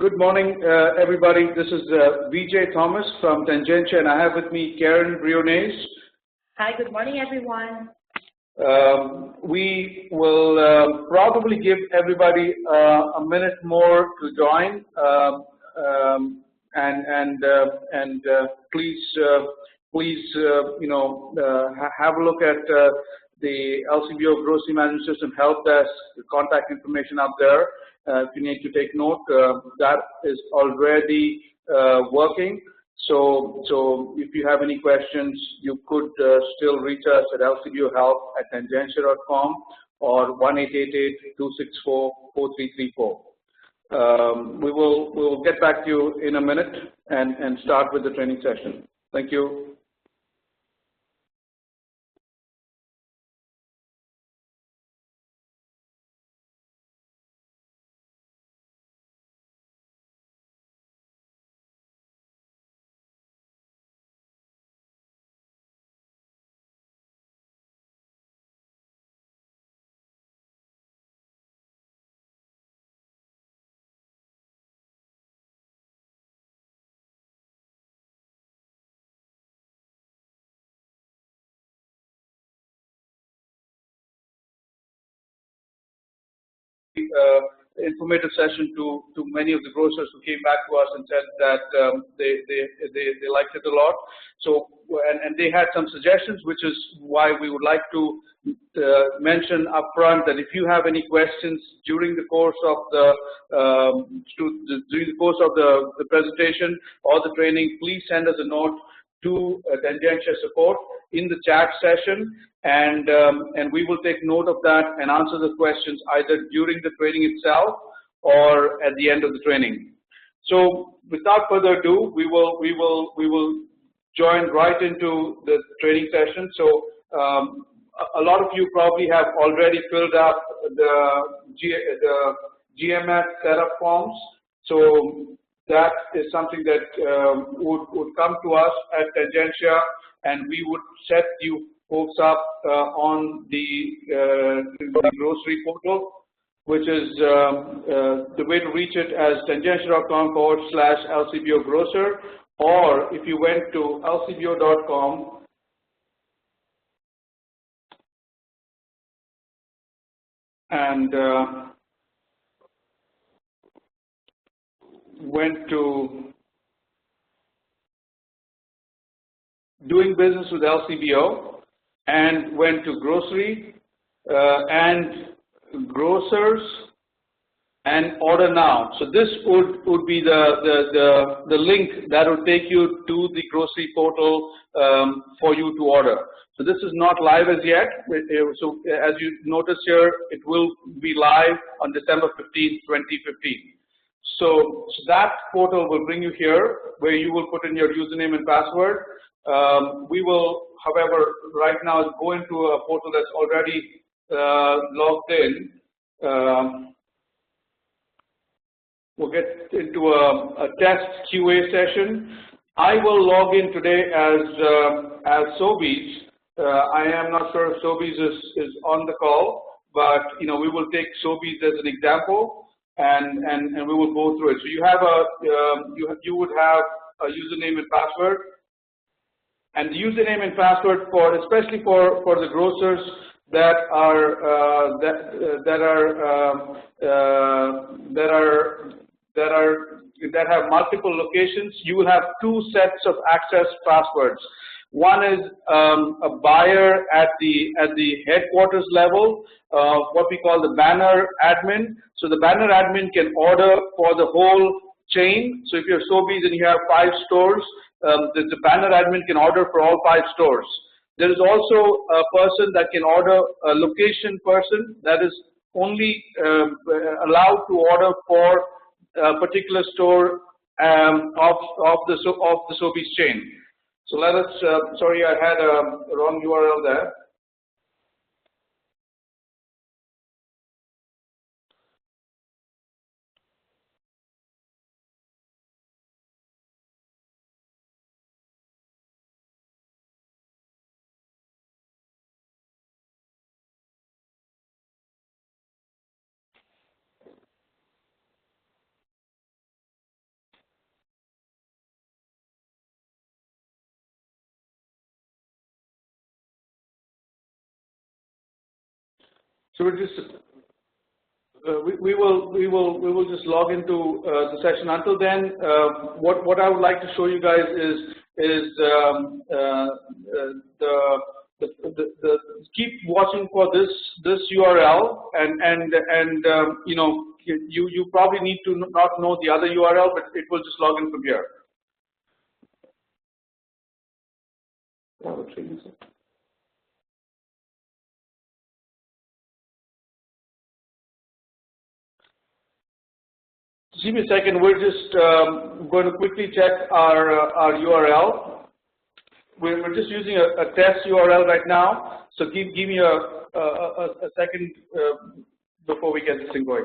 Good morning, everybody. This is VJ Thomas from Tangentia, and I have with me Karen Briones. Hi, good morning, everyone. We will probably give everybody a minute more to join, please, have a look at the LCBO Grocery Management System help desk contact information up there. If you need to take note, that is already working. So if you have any questions, you could still reach us at lcbohelp@tangentia.com or 1-888-264-4334. We will get back to you in a minute and start with the training session. Thank you. Informative session to many of the grocers who came back to us and said that they liked it a lot. So and they had some suggestions, which is why we would like to mention upfront that if you have any questions during the course of the presentation or the training, please send us a note to Tangentia support in the chat session, and we will take note of that and answer the questions either during the training itself or at the end of the training. So without further ado, we will join right into the training session. So a lot of you probably have already filled up the GMS setup forms. So that is something that would come to us at Tangentia, and we would set you folks up on the grocery portal, which is the way to reach it as tangentia.com/LCBO Grocer, or if you went to lcbo.com and went to doing business with LCBO and went to grocery and grocers and order now. So this would be the link that would take you to the grocery portal for you to order. So this is not live as yet. So as you notice here, it will be live on December 15th, 2015. So that portal will bring you here, where you will put in your username and password. We will, however, right now go into a portal that's already logged in. We'll get into a test QA session. I will log in today as Sobeys. I am not sure if Sobeys is on the call, but we will take Sobeys as an example. And we will go through it. So you have you would have a username and password, and the username and password especially for the grocers that have multiple locations. You will have two sets of access passwords. One is a buyer at the headquarters level, what we call the banner admin. So the banner admin can order for the whole chain. So if you're Sobeys and you have 5 stores, the banner admin can order for all 5 stores. There is also a person that can order, a location person that is only allowed to order for a particular store of the Sobeys chain. So let us, sorry, I had a wrong URL there. So we're just we will just log into the session. Until then, what I would like to show you guys is the keep watching for this URL, and you know, you probably need to not know the other URL, but it will just log in from here. Give me a second. We're just going to quickly check our URL. We're just using a test URL right now. So give me a second before we get this thing going.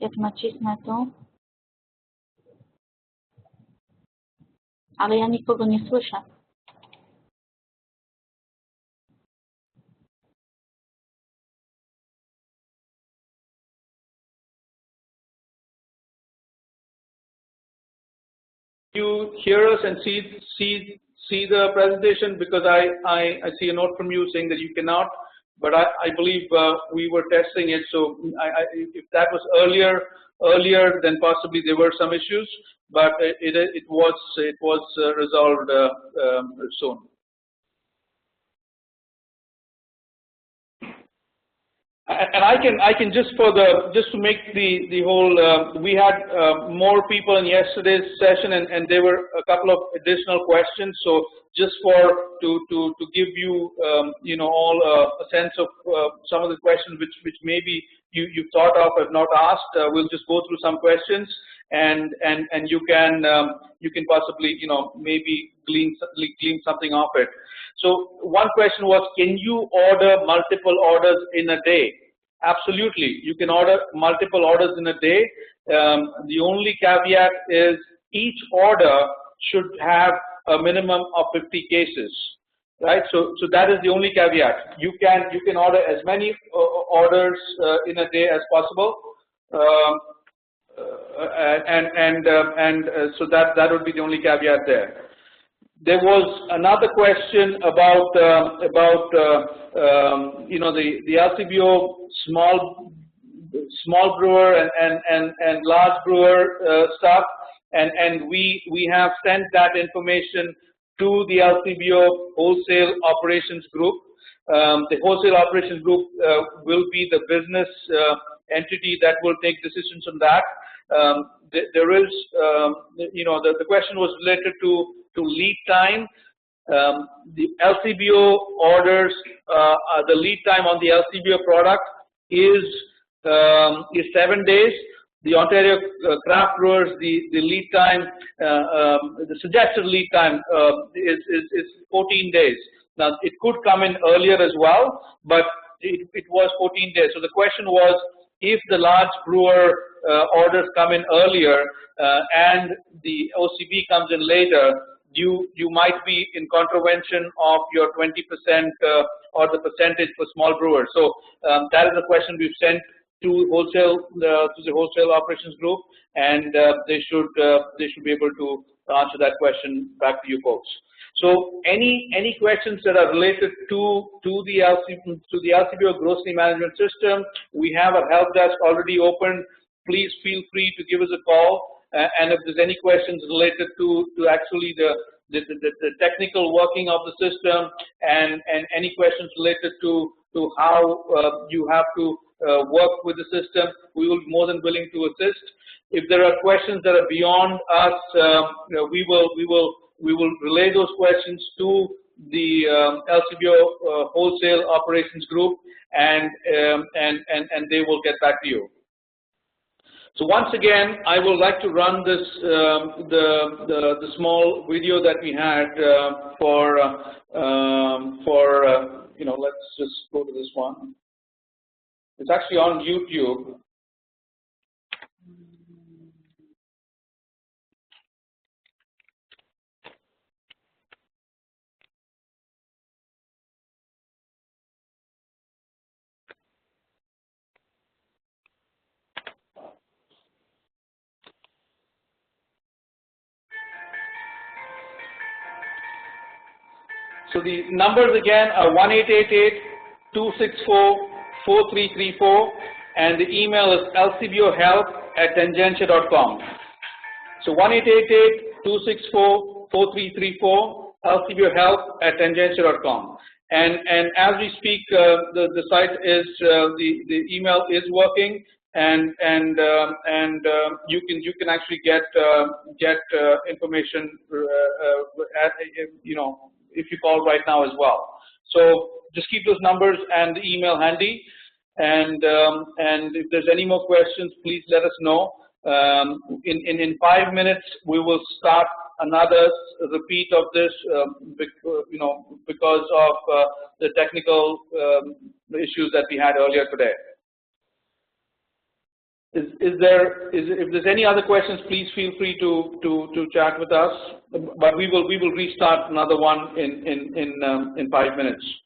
Jak nacisnę to, ale ja nikogo nie słyszę. You hear us and see the presentation, because I see a note from you saying that you cannot, but I believe we were testing it, so if that was earlier, then possibly there were some issues, but it was resolved soon. And I can just to make the whole, we had more people in yesterday's session, and there were a couple of additional questions. So just to give you you know, all a sense of some of the questions which maybe you thought of have not asked, we'll just go through some questions, and you can possibly, you know, maybe glean something off it. So one question was, can you order multiple orders in a day? Absolutely, you can order multiple orders in a day. The only caveat is each order should have a minimum of 50 cases, right? So that is the only caveat. You can order as many orders in a day as possible, so that would be the only caveat there. There was another question about you know, the LCBO small brewer and large brewer stuff, and we have sent that information to the LCBO wholesale operations group. The wholesale operations group will be the business entity that will take decisions on that. There is, the question was related to lead time. The LCBO orders, the lead time on the LCBO product is 7 days. The Ontario craft brewers, the lead time, the suggested lead time is 14 days. Now, it could come in earlier as well, but it was 14 days. So the question was, if the large brewer orders come in earlier and the OCB comes in later, you might be in contravention of your 20% or the percentage for small brewers. So that is the question we've sent to the wholesale operations group, and they should be able to answer that question back to you folks. So any questions that are related to the LCBO grocery management system, we have a help desk already open. Please feel free to give us a call. And if there's any questions related to actually the technical working of the system, and any questions related to how you have to work with the system, we will be more than willing to assist. If there are questions that are beyond us, we will relay those questions to the LCBO wholesale operations group, and they will get back to you. So once again, I would like to run this the small video that we had let's just go to this one. It's actually on YouTube. So the numbers again are 1-888-264-4334, and the email is lcbohelp@tangentia.com. So 1-888-264-4334, lcbohelp@tangentia.com. And as we speak, the site is the email is working, and you can actually get information if you call right now as well. So just keep those numbers and the email handy, and if there's any more questions, please let us know. In 5 minutes, we will start another repeat of this, because of the technical issues that we had earlier today. If there's any other questions, please feel free to chat with us. But we will restart another one in 5 minutes.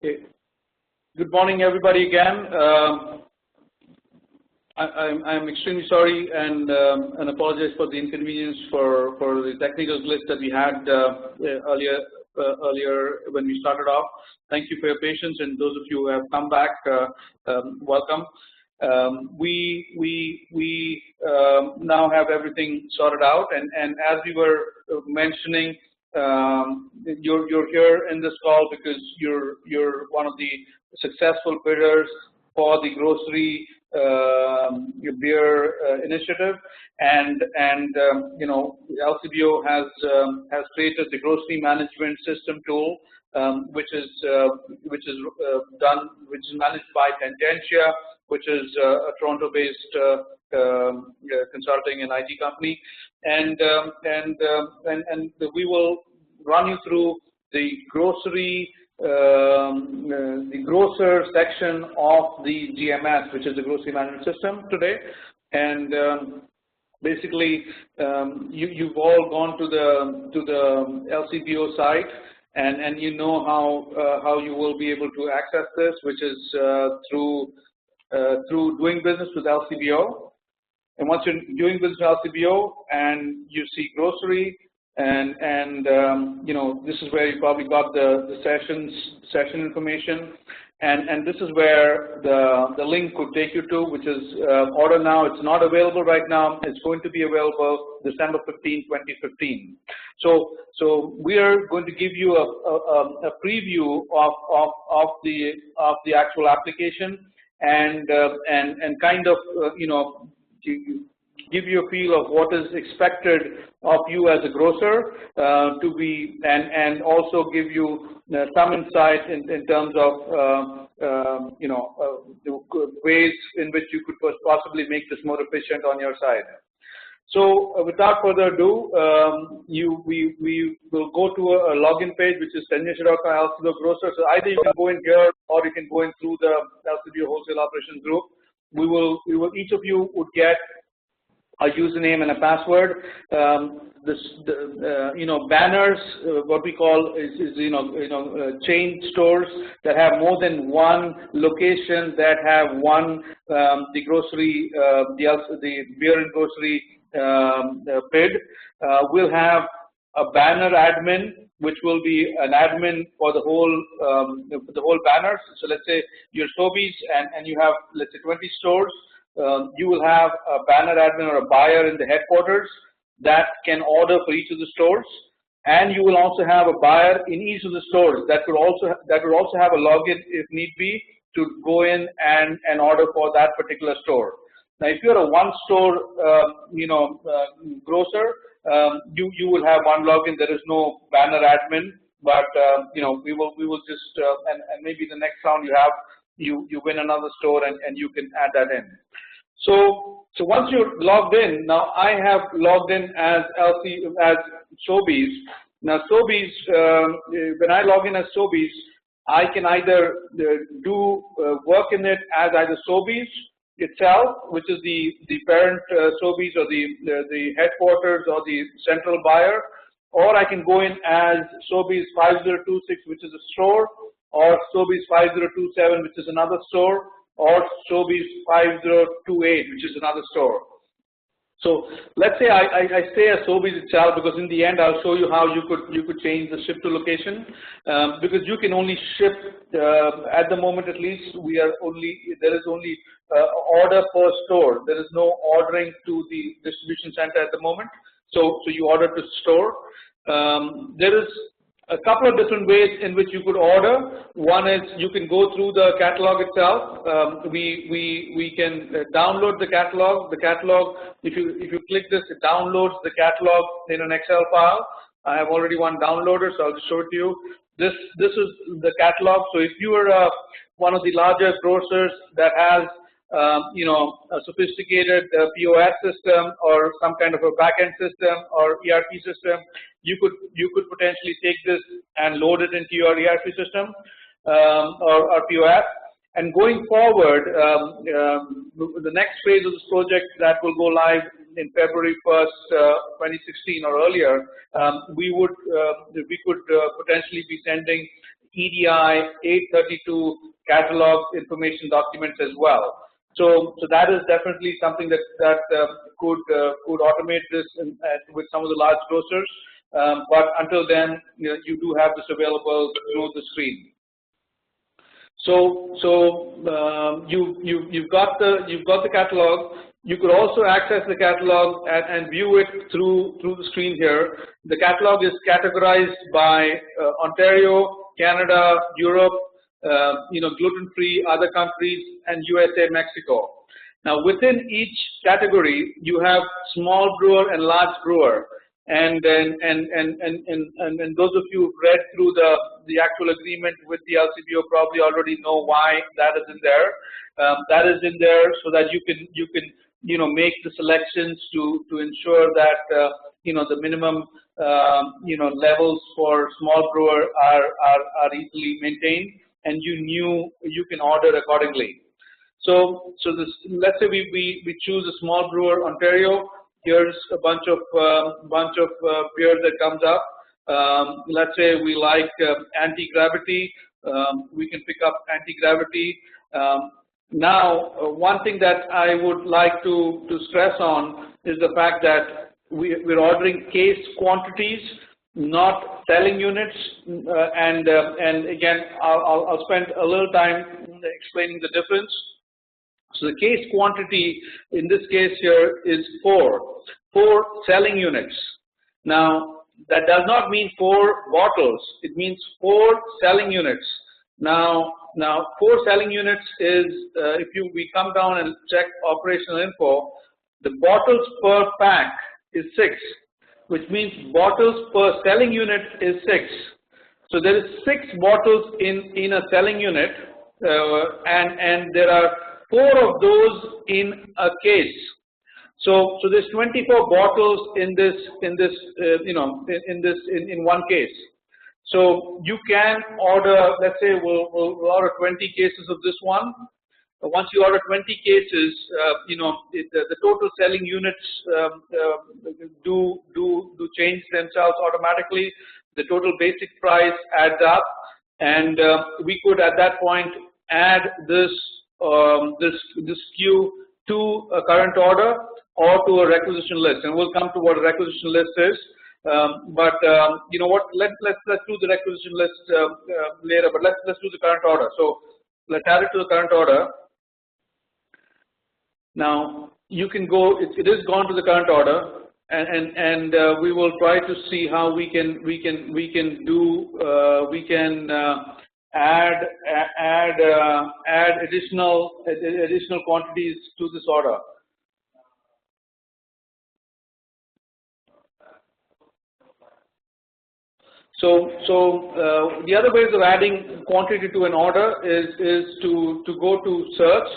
Okay. Good morning, everybody. Again, I'm extremely sorry and apologize for the inconvenience for the technical glitch that we had earlier when we started off. Thank you for your patience, and those of you who have come back, welcome. We now have everything sorted out, and as we were mentioning, you're here in this call because you're one of the successful bidders for the grocery beer initiative, and you know, LCBO has created the grocery management system tool, which is managed by Tangentia, which is a Toronto-based consulting and IT company, and we will run you through the grocery. The grocer section of the GMS, which is the grocery management system today, and basically you've all gone to the LCBO site, and you know how you will be able to access this, which is through doing business with LCBO. And once you're doing business with LCBO and you see grocery, and you know, this is where you probably got the session information, and this is where the link could take you to, which is order now. It's not available right now. It's going to be available December 15, 2015. So we are going to give you a preview of the actual application, and kind of you know, give you a feel of what is expected of you as a grocer to be, and also give you some insight in terms of you know, the ways in which you could possibly make this more efficient on your side. So without further ado, we will go to a login page, which is Tangentia.com LCBO Grocers. So either you can go in here, or you can go in through the LCBO Wholesale Operations Group. Each of you would get a username and a password. You know, banners, what we call is chain stores that have more than one location, that have one the grocery the beer and grocery bid. We'll have a banner admin, which will be an admin for the whole banner. So let's say you're Sobeys and you have, let's say, 20 stores. You will have a banner admin or a buyer in the headquarters that can order for each of the stores, and you will also have a buyer in each of the stores that could also have a login if need be to go in and order for that particular store. Now, if you're a one-store grocer, you will have one login. There is no banner admin, but you know, we will just and maybe the next round you win another store and you can add that in. So once you're logged in, now I have logged in as Sobeys. Now Sobeys, when I log in as Sobeys, I can either do work in it as either Sobeys itself, which is the parent Sobeys, or the headquarters or the central buyer, or I can go in as Sobeys 5026, which is a store, or Sobeys 5027, which is another store, or Sobeys 5028, which is another store. So let's say I stay as Sobeys itself, because in the end I'll show you how you could change the ship to location, because you can only ship at the moment, at least there is only order per store. There is no ordering to the distribution center at the moment. So you order to store. There is a couple of different ways in which you could order. One is you can go through the catalog itself. We can download the catalog. The catalog, if you click this, it downloads the catalog in an Excel file. I have already one downloader, so I'll just show it to you. This is the catalog. So if you are one of the larger grocers that has a sophisticated POS system or some kind of a backend system or ERP system, you could potentially take this and load it into your ERP system or POS. And going forward, the next phase of this project that will go live in February 1st, 2016 or earlier, we could potentially be sending EDI 832 catalog information documents as well. So that is definitely something that could automate this with some of the large grocers. But until then, you do have this available through the screen. So you've got the catalog. You could also access the catalog and view it through the screen here. The catalog is categorized by Ontario, Canada, Europe, gluten-free, other countries, and USA, Mexico. Now, within each category, you have small brewer and large brewer. And those of you who've read through the actual agreement with the LCBO probably already know why that is in there. That is in there so that you can make the selections to ensure that the minimum levels for small brewer are easily maintained, and you can order accordingly. So this, let's say we choose a small brewer, Ontario. Here's a bunch of beer that comes up. Let's say we like anti-gravity. We can pick up anti-gravity. Now, one thing that I would like to stress on is the fact that we're ordering case quantities, not selling units. And again, I'll spend a little time explaining the difference. So the case quantity in this case here is 4 selling units. Now, that does not mean 4 bottles. It means 4 selling units. Now 4 selling units is, if we come down and check operational info, the bottles per pack is 6, which means bottles per selling unit is 6. So there is 6 bottles in a selling unit, and there are 4 of those in a case. So there's 24 bottles in one case. So you can order, let's say we'll order 20 cases of this one. Once you order 20 cases, the total selling units do change themselves automatically. The total basic price adds up, and we could at that point add this SKU to a current order or to a requisition list, and we'll come to what a requisition list is. But you know what? Let's do the requisition list later. But let's do the current order. So let's add it to the current order. Now you can go. It is gone to the current order, and we will try to see how we can add additional quantities to this order. So the other ways of adding quantity to an order is to go to search,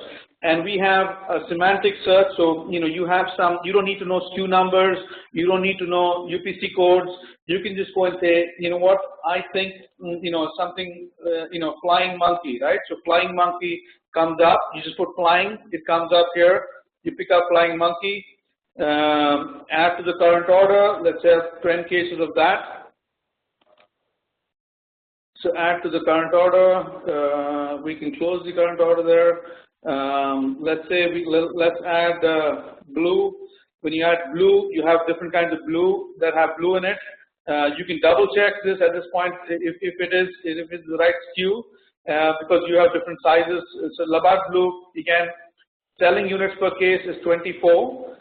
and we have a semantic search. So you have you don't need to know SKU numbers, you don't need to know UPC codes. You can just go and say, you know what, I think something, flying monkey, right? So flying monkey comes up. You just put flying, it comes up here. You pick up flying monkey, add to the current order. Let's have 10 cases of that. So add to the current order. We can close the current order there. Let's say let's add blue. When you add blue, you have different kinds of blue that have blue in it. You can double check this at this point if it's the right SKU, because you have different sizes. So Labatt blue, again, selling units per case is 24.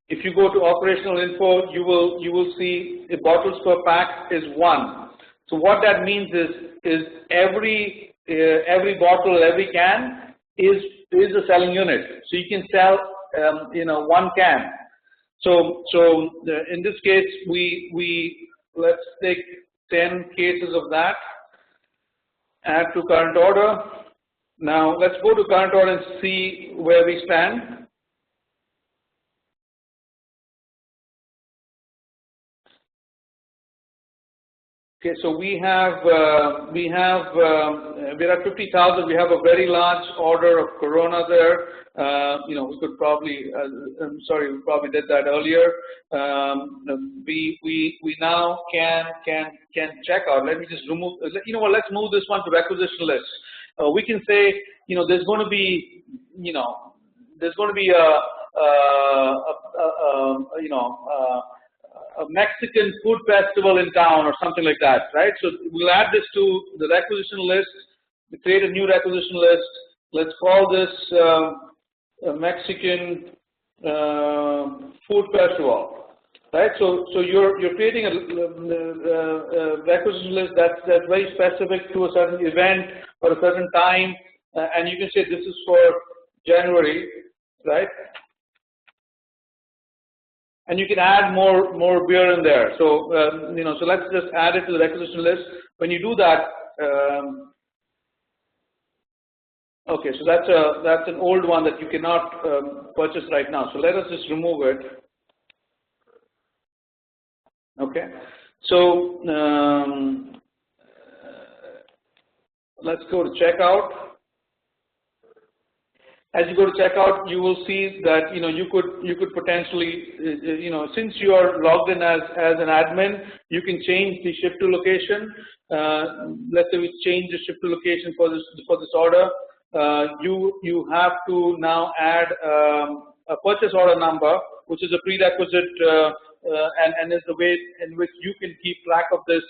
If you go to operational info, you will see the bottles per pack is 1. So what that means is every bottle, every can is a selling unit. So you can sell 1 can. So in this case, let's take 10 cases of that. Add to current order. Now let's go to current order and see where we stand. Okay, so we're at 50,000. We have a very large order of Corona there. We could probably, I'm sorry, we probably did that earlier. We now can check out. Let me just remove. Let's move this one to requisition list. We can say, there's going to be, a Mexican food festival in town or something like that, right? So we'll add this to the requisition list. We create a new requisition list. Let's call this Mexican food festival, right? So you're creating a requisition list that's very specific to a certain event or a certain time, and you can say this is for January, right? And you can add more beer in there. So so let's just add it to the requisition list. When you do that, okay, so that's an old one that you cannot purchase right now. So let us just remove it. Okay, so let's go to checkout. As you go to checkout, you will see that you could potentially since you are logged in as an admin, you can change the ship to location. Let's say we change the ship to location for this order. You have to now add a purchase order number, which is a prerequisite and is the way in which you can keep track of this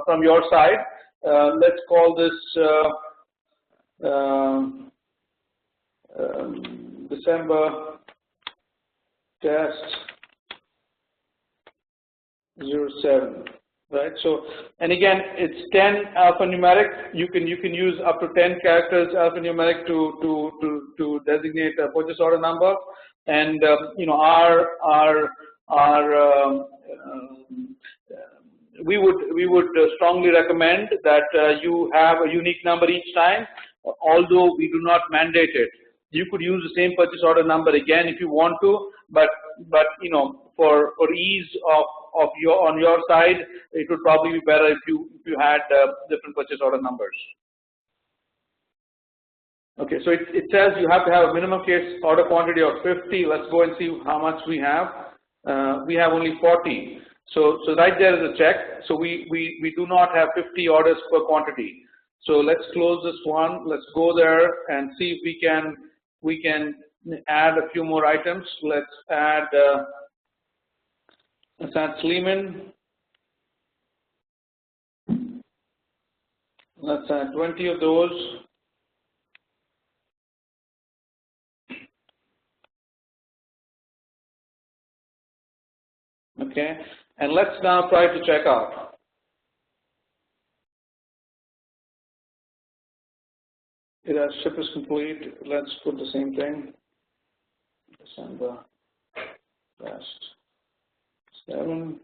from your side. Let's call this December test 07, right? So, and again, it's 10 alphanumeric. You can use up to 10 characters alphanumeric to designate a purchase order number. And we would strongly recommend that you have a unique number each time, although we do not mandate it. You could use the same purchase order number again if you want to, but for ease of on your side, it would probably be better if you had different purchase order numbers. Okay, so it says you have to have a minimum case order quantity of 50. Let's go and see how much we have. We have only 40. So right there is a check. So we do not have 50 orders per quantity. So let's close this one. Let's go there and see if we can add a few more items. Let's add Sleeman. Let's add 20 of those. Okay, and let's now try to check out. It has ship is complete. Let's put the same thing. December last 7.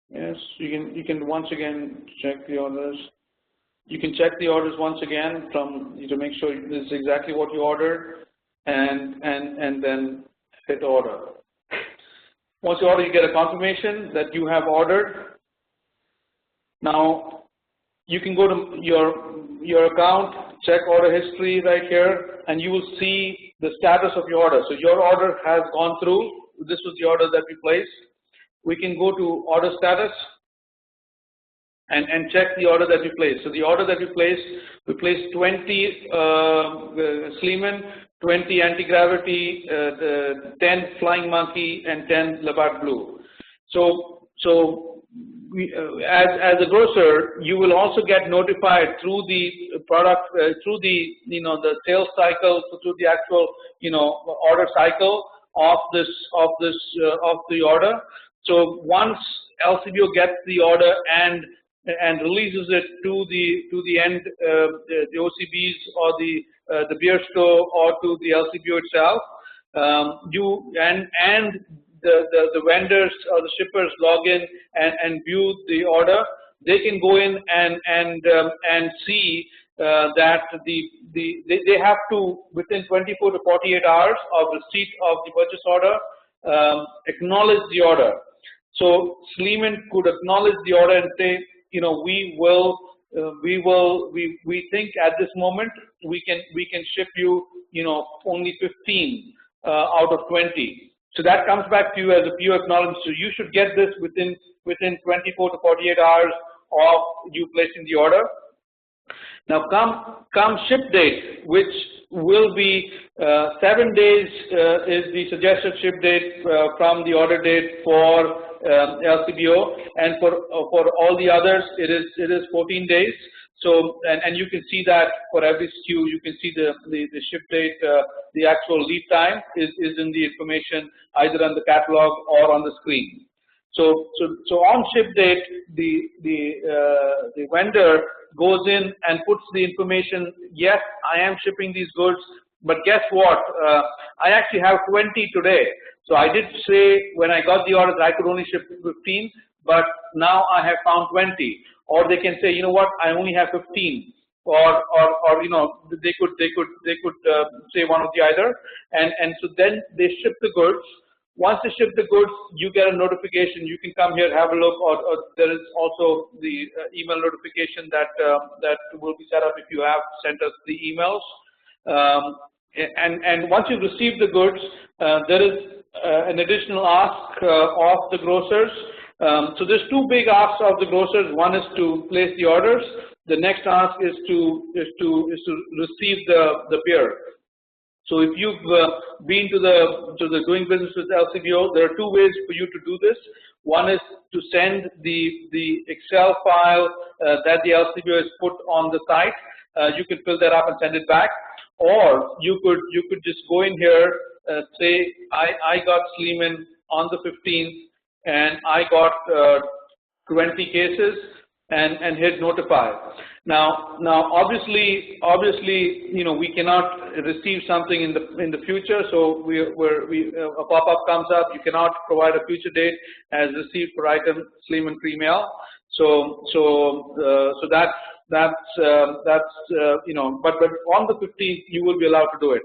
Yes, you can once again check the orders. You can check the orders once again to make sure this is exactly what you ordered, and then hit order. Once you order, you get a confirmation that you have ordered. Now you can go to your account, check order history right here, and you will see the status of your order. So your order has gone through. This was the order that we placed. We can go to order status and check the order that we placed. So the order that we placed 20 Sleeman, 20 anti-gravity, 10 flying monkey, and 10 Labatt blue. So as a grocer, you will also get notified through the product, through the the sales cycle, through the actual order cycle of the order. So once LCBO gets the order and releases it to the end, the OCBs or the beer store or to the LCBO itself, the vendors or the shippers log in and view the order. They can go in and see that they have to, within 24 to 48 hours of receipt of the purchase order, acknowledge the order. So Sleeman could acknowledge the order and say, we think at this moment we can ship you, only 15 out of 20. So that comes back to you as a PO acknowledgement. So you should get this within 24 to 48 hours of you placing the order. Now come ship date, which will be 7 days is the suggested ship date from the order date for LCBO, and for all the others it is 14 days. So and you can see that for every SKU, you can see the ship date, the actual lead time is in the information either on the catalog or on the screen. So on ship date, the vendor goes in and puts the information. Yes, I am shipping these goods, but guess what? I actually have 20 today. So I did say when I got the order that I could only ship 15, but now I have found 20. Or they can say, you know what? I only have 15. Or they could say one of the either, and so then they ship the goods. Once they ship the goods, you get a notification. You can come here, have a look, or there is also the email notification that will be set up if you have sent us the emails. And once you've received the goods, there is an additional ask of the grocers. So there's two big asks of the grocers. One is to place the orders. The next ask is to receive the beer. So if you've been to the doing business with LCBO, there are two ways for you to do this. One is to send the Excel file that the LCBO has put on the site. You can fill that up and send it back, or you could just go in here, say I got Sleeman on the 15th, and I got 20 cases, and hit notify. Now obviously we cannot receive something in the future. So a pop-up comes up. You cannot provide a future date as received for item Sleeman cream ale. So that's but on the 15th you will be allowed to do it,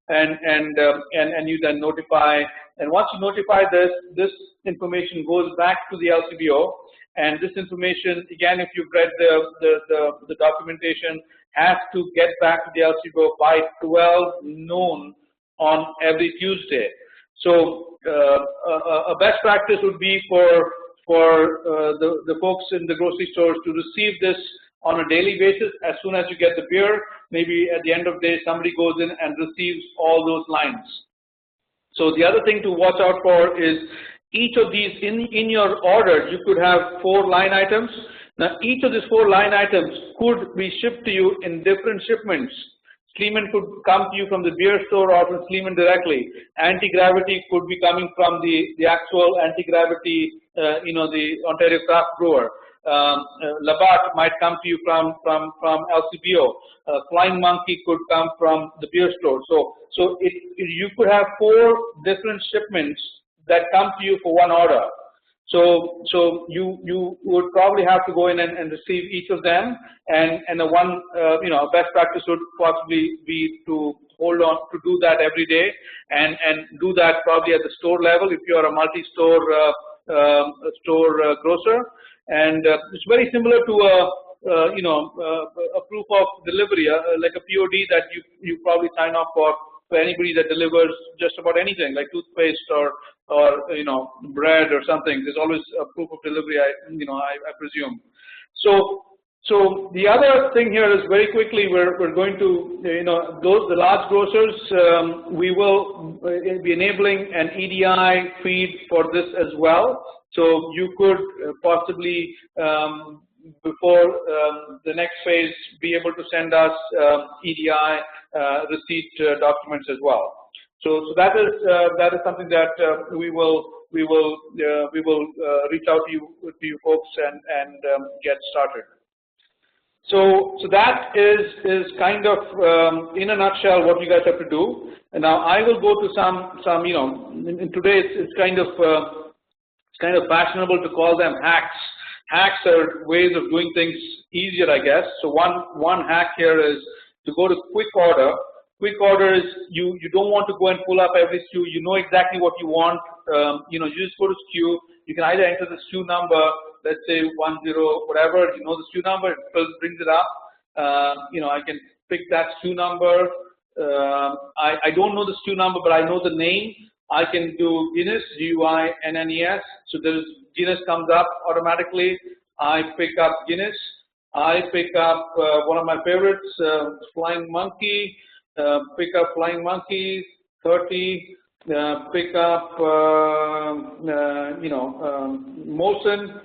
and you then notify. And once you notify this information goes back to the LCBO. And this information, again, if you've read the documentation, has to get back to the LCBO by 12 noon on every Tuesday. So a best practice would be for the folks in the grocery stores to receive this on a daily basis. As soon as you get the beer, maybe at the end of the day, somebody goes in and receives all those lines. So the other thing to watch out for is each of these in your order, you could have 4 line items. Now, each of these 4 line items could be shipped to you in different shipments. Sleeman could come to you from the beer store or from Sleeman directly. Anti-gravity could be coming from the actual anti-gravity, the Ontario craft brewer. Labatt might come to you from LCBO. Flying Monkey could come from the beer store. So you could have 4 different shipments that come to you for one order. So you would probably have to go in and receive each of them, and a best practice would possibly be to hold on to do that every day, and do that probably at the store level if you are a multi-store grocer. And it's very similar to a proof of delivery, like a POD that you probably sign up for anybody that delivers just about anything, like toothpaste or bread or something. There's always a proof of delivery, I presume. So the other thing here is, very quickly, we're going to, the large grocers, we will be enabling an EDI feed for this as well. So you could possibly, before the next phase, be able to send us EDI receipt documents as well. So that is something that we will reach out to you folks and get started. So that is kind of in a nutshell what you guys have to do. And now I will go to some today it's kind of fashionable to call them hacks. Hacks are ways of doing things easier, I guess. So one hack here is to go to quick order. Quick order is you don't want to go and pull up every SKU. You know exactly what you want. You just go to SKU. You can either enter the SKU number, let's say 10 whatever, you know the SKU number, it brings it up. I can pick that SKU number. I don't know the SKU number, but I know the name. I can do Guinness, Guinnes. So Guinness comes up automatically. I pick up Guinness. I pick up one of my favorites, Flying Monkey. Pick up Flying Monkey, 30. Pick up, Molson.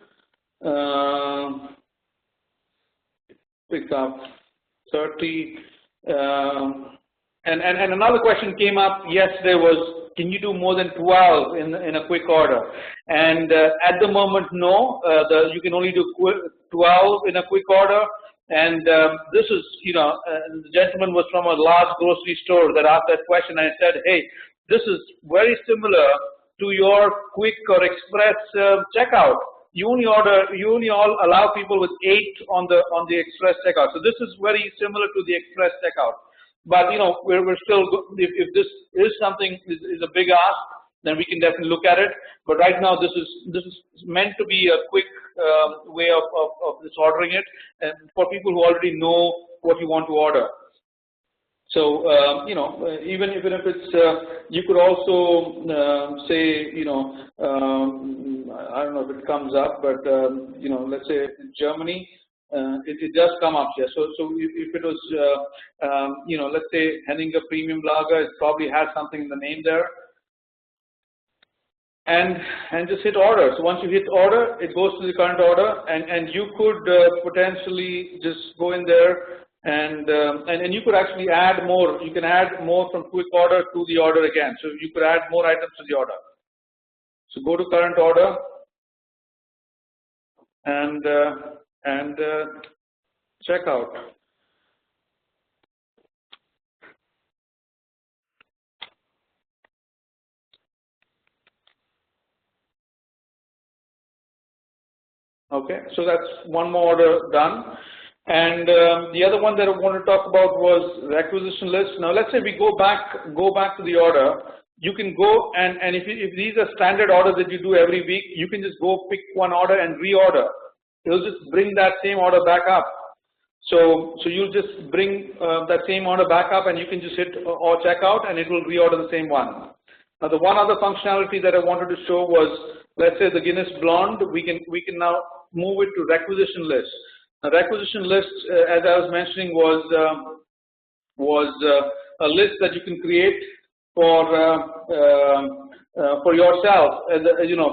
Pick up 30. And another question came up yesterday was, can you do more than 12 in a quick order? And at the moment, no. You can only do 12 in a quick order. And this is, the gentleman was from a large grocery store that asked that question. And I said, hey, this is very similar to your quick or express checkout. You only allow people with 8 on the express checkout. So this is very similar to the express checkout. But we're still, if this is something is a big ask, then we can definitely look at it. But right now, this is meant to be a quick way of this ordering it, and for people who already know what you want to order. So even if it's, you could also say, I don't know if it comes up, but let's say in Germany. It does come up here. So if it was, let's say Henninger Premium Lager, it probably has something in the name there. And just hit order. So once you hit order, it goes to the current order, and you could potentially just go in there and you could actually add more. You can add more from quick order to the order again. So you could add more items to the order. So go to current order and check out. Okay, so that's one more order done. And the other one that I want to talk about was requisition list. Now let's say we go back to the order. You can go and if these are standard orders that you do every week, you can just go pick one order and reorder. It'll just bring that same order back up. So you'll just bring that same order back up, and you can just hit or checkout, and it will reorder the same one. Now the one other functionality that I wanted to show was, let's say the Guinness Blonde, we can now move it to requisition list. Now requisition list, as I was mentioning, was a list that you can create for yourself,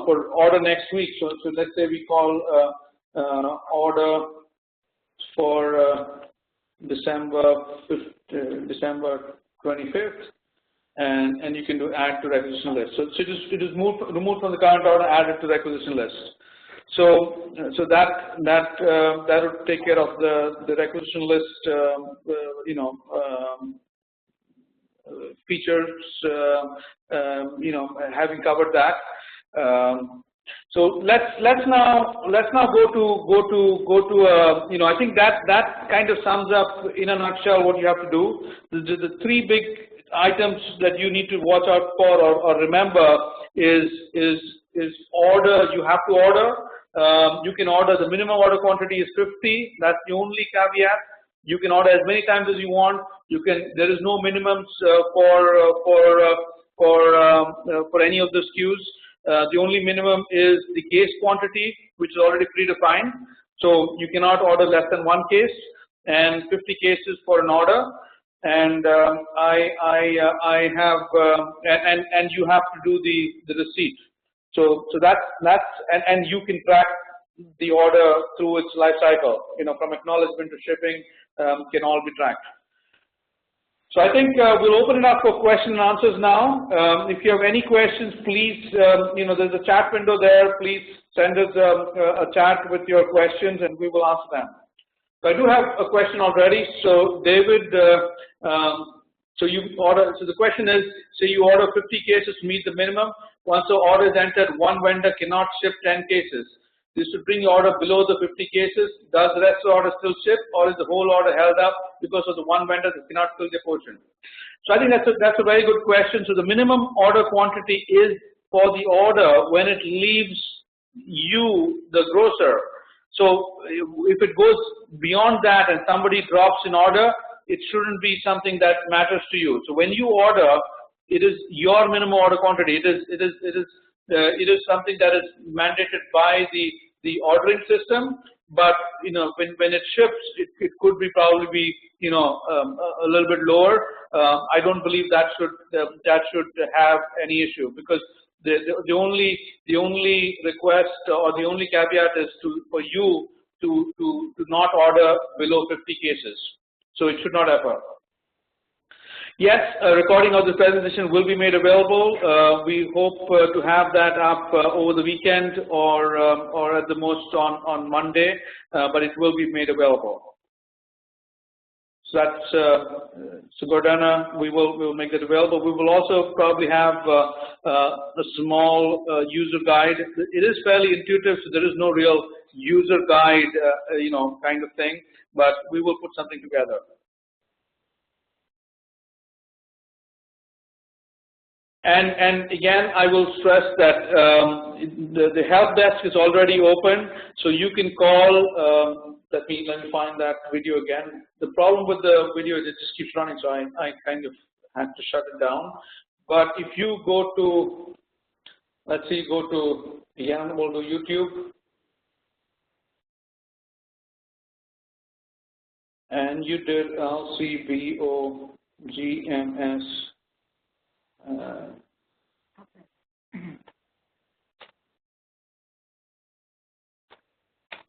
for order next week. So let's say we call order for December 25th, and you can do add to requisition list. So it is removed from the current order, added to requisition list. So that would take care of the requisition list, features, having covered that. So let's now go to I think that kind of sums up in a nutshell what you have to do. The 3 big items that you need to watch out for or remember is order. You have to order. You can order. The minimum order quantity is 50. That's the only caveat. You can order as many times as you want. There is no minimums for any of the SKUs. The only minimum is the case quantity, which is already predefined. So you cannot order less than 1 case, and 50 cases for an order. And I have and you have to do the receipt. So that's and you can track the order through its life cycle. From acknowledgement to shipping can all be tracked. So I think we'll open it up for question and answers now. If you have any questions, please, there's a chat window there. Please send us a chat with your questions, and we will answer them. So I do have a question already. So David, so the question is, say you order 50 cases to meet the minimum. Once the order is entered, one vendor cannot ship 10 cases. This should bring your order below the 50 cases. Does the rest of the order still ship, or is the whole order held up because of the one vendor that cannot fill their portion? So I think that's a very good question. So the minimum order quantity is for the order when it leaves you, the grocer. So if it goes beyond that and somebody drops an order, it shouldn't be something that matters to you. So when you order, it is your minimum order quantity. It is something that is mandated by the ordering system. But when it ships, it could be probably be a little bit lower. I don't believe that should have any issue, because the only request or the only caveat is for you to not order below 50 cases. So it should not occur. Yes, a recording of the presentation will be made available. We hope to have that up over the weekend or at the most on Monday, but it will be made available. So that's so Gordana, we will make that available. We will also probably have a small user guide. It is fairly intuitive, so there is no real user guide, kind of thing, but we will put something together. And again, I will stress that the help desk is already open, so you can call. Let me find that video again. The problem with the video is it just keeps running, so I kind of had to shut it down. But if you go to, let's see, again, we'll do YouTube, and you did LCBO GMS.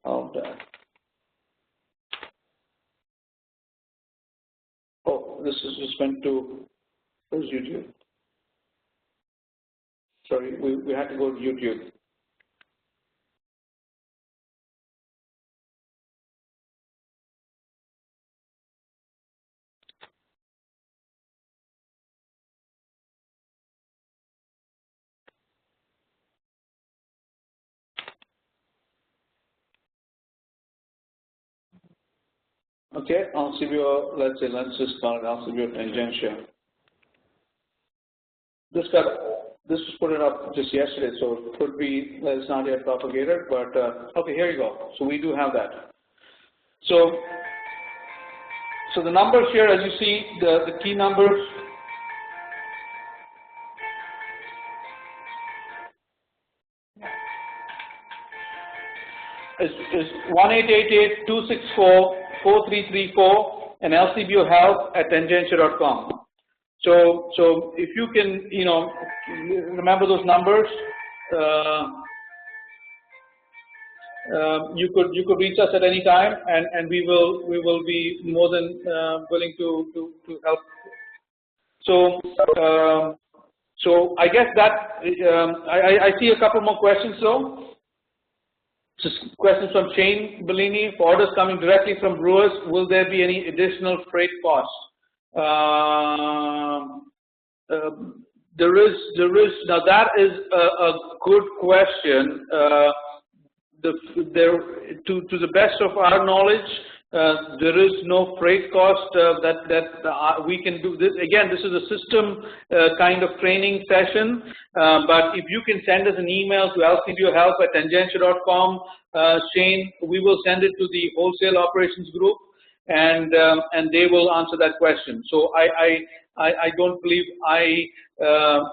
Of that. Oh, this is just went to, where's YouTube? Sorry, we had to go to YouTube. Okay, LCBO, let's just call it LCBO Tangentia. This was put it up just yesterday, so it could be that it's not yet propagated, but okay, here you go. So we do have that. So the numbers here, as you see, the key numbers. Is 1-888-264-4334 and LCBO help at tangentia.com. So if you can, remember those numbers, you could reach us at any time, and we will be more than willing to help. So I guess that I see a couple more questions though. Just questions from Shane Bellini. For orders coming directly from brewers, will there be any additional freight costs? There is. Now that is a good question. To the best of our knowledge, there is no freight cost that we can do this. Again, this is a system kind of training session, but if you can send us an email to lcbohelp@tangentia.com, Shane, we will send it to the wholesale operations group, and they will answer that question. So I don't believe I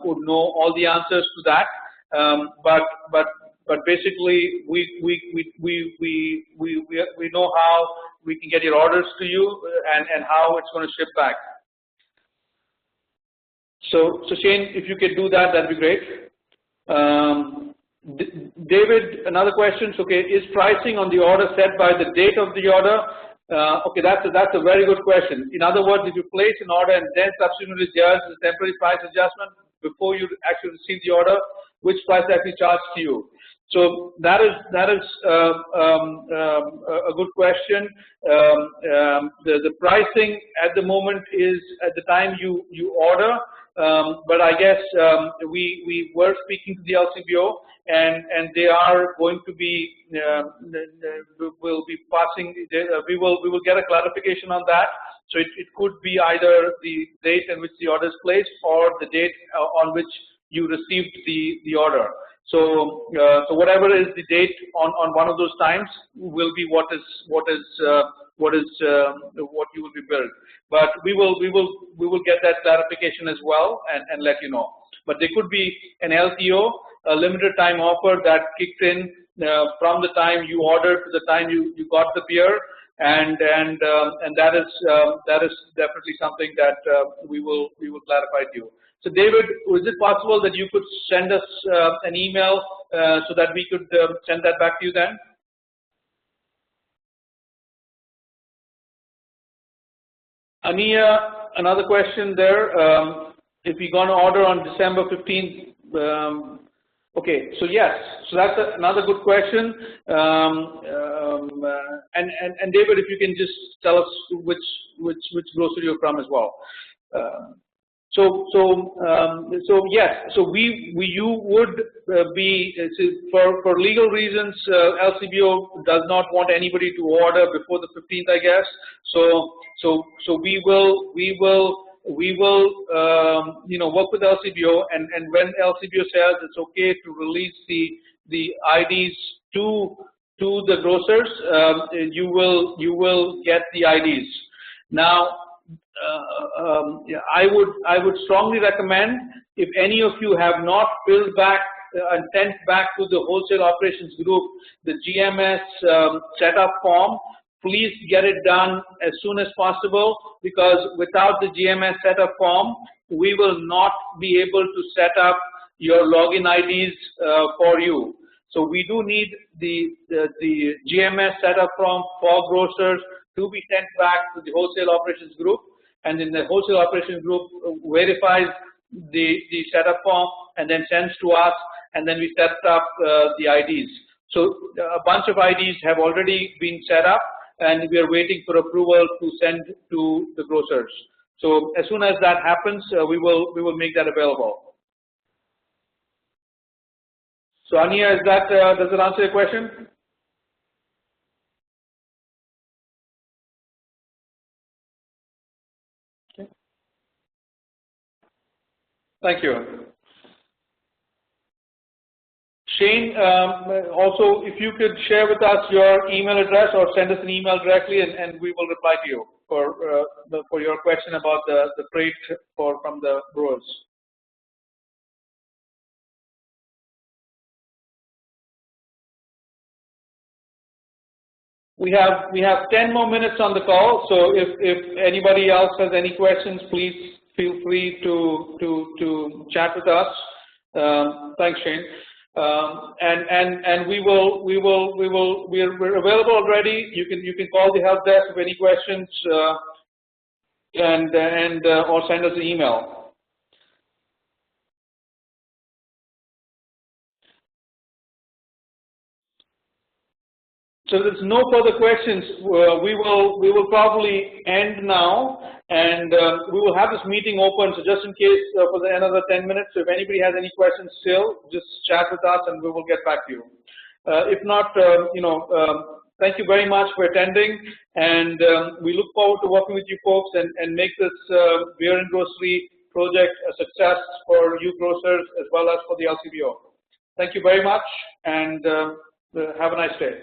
would know all the answers to that, but basically we know how we can get your orders to you and how it's going to ship back. So Shane, if you could do that, that'd be great. David, another question. Okay, is pricing on the order set by the date of the order? Okay, that's a very good question. In other words, if you place an order and then subsequently judge the temporary price adjustment before you actually receive the order, which price actually charged to you? So that is a good question. The pricing at the moment is at the time you order, but I guess we were speaking to the LCBO, and they are going to be will be passing. We will get a clarification on that. So it could be either the date in which the order is placed or the date on which you received the order. So whatever is the date on one of those times will be what you will be billed. But we will get that clarification as well and let you know. But there could be an LTO, a limited time offer that kicked in from the time you ordered to the time you got the beer, and that is definitely something that we will clarify to you. So David, is it possible that you could send us an email so that we could send that back to you then? Ania, another question there. If we're going to order on December 15th, okay, so yes, so that's another good question. And David, if you can just tell us which grocery you're from as well. So yes, so you would be for legal reasons. LCBO does not want anybody to order before the 15th, I guess. So we will work with LCBO, and when LCBO says it's okay to release the IDs to the grocers, you will get the IDs. Now, I would strongly recommend, if any of you have not filled back and sent back to the wholesale operations group the GMS setup form, please get it done as soon as possible, because without the GMS setup form, we will not be able to set up your login IDs for you. So we do need the GMS setup form for grocers to be sent back to the wholesale operations group, and then the wholesale operations group verifies the setup form and then sends to us, and then we set up the IDs. So a bunch of IDs have already been set up, and we are waiting for approval to send to the grocers. So as soon as that happens, we will make that available. So Ania, does that answer your question? Okay. Thank you. Shane, also, if you could share with us your email address or send us an email directly, and we will reply to you for your question about the freight from the brewers. We have 10 more minutes on the call, so if anybody else has any questions, please feel free to chat with us. Thanks, Shane. And we're available already. You can call the help desk with any questions, or send us an email. So there's no further questions. We will probably end now, and we will have this meeting open. So just in case for another 10 minutes, so if anybody has any questions still, just chat with us, and we will get back to you. If not, thank you very much for attending, and we look forward to working with you folks and make this beer and grocery project a success for you grocers as well as for the LCBO. Thank you very much, and have a nice day.